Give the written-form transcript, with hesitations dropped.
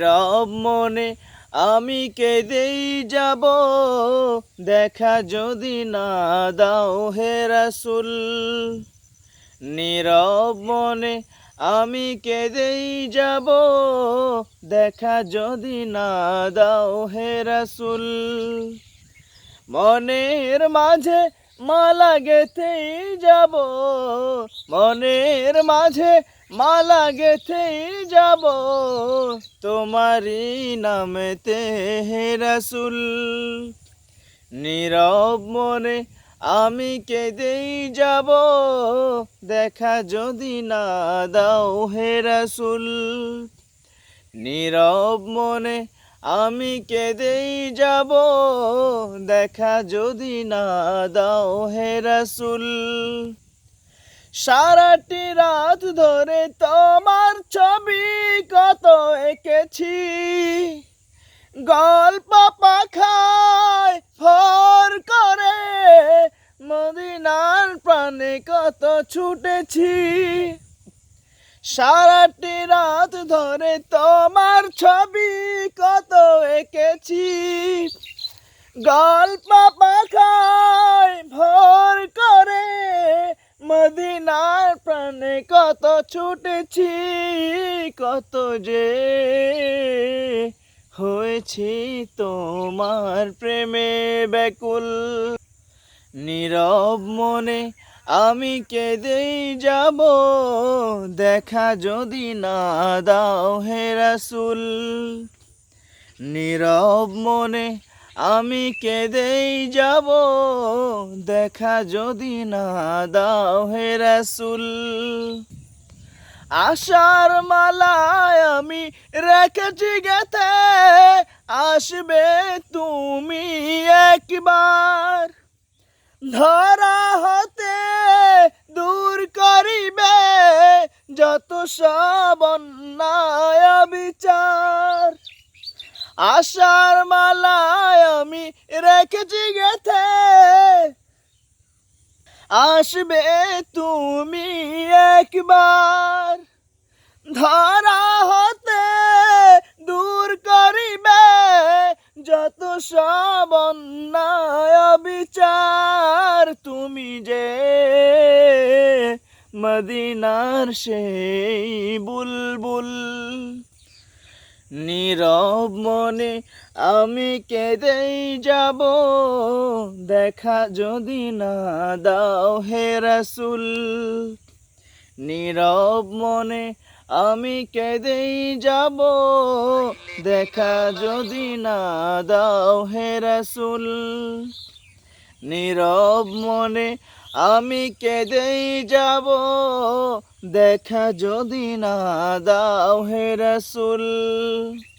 রব মনে আমি কেঁদেই যাব, দেখা যদি না দাও হে রাসূল। নীরব মনে আমি কেঁদেই যাব, দেখা যদি না দাও হে রাসূল। মনের মাঝে মালা গেঁথেই যাব, মনের মাঝে মালা গেঁথেই যাব, তোমারই নামেতে হে রাসূল। নীরব মনে আমি কেঁদেই যাব, দেখা যদি না দাও হে রাসূল। নীরব মনে আমি কেঁদেই যাব, দেখা যদি না দাও হে রাসূল। সারাটি রাত ধরে তোমার ছবি কত এঁকেছি, গল্প পাখায় ভর করে মদিনার প্রাণে কত ছুটেছি। সারাটি রাত ধরে তোমার ছবি কত এঁকেছি, গল্প পাখায় ভর করে মদিনার প্রাণে কত ছুটেছি। কত যে হয়েছি তোমার প্রেমে ব্যাকুল। নীরব মনে আমি কেঁদেই যাব, দেখা যদি না দাও হে রাসূল। নীরব মনে আমি কেঁদেই যাব, দেখা যদি না দাও হে রাসূল। আশার মালায় আমি রেখেছি গেথে, আসবে তুমি একবার, ধরা হতে দূর করিবে যত সব অন্যায় বিচার। আশার মালায় আমি রেখেছি গেথে, আসবে তুমি একবার, ধরা হতে দূর করিবে যত সব অন্যায় বিচার। তুমি যে মদিনার সেই বুলবুল। নীরব মনে আমি কেঁদেই যাব, দেখা যদি না দাও হে রাসূল। নীরব মনে আমি কেঁদেই যাব, দেখা যদি না দাও হে রাসূল। নীরব মনে আমি কেঁদেই যাব, দেখা যদি না দাও হে রাসূল।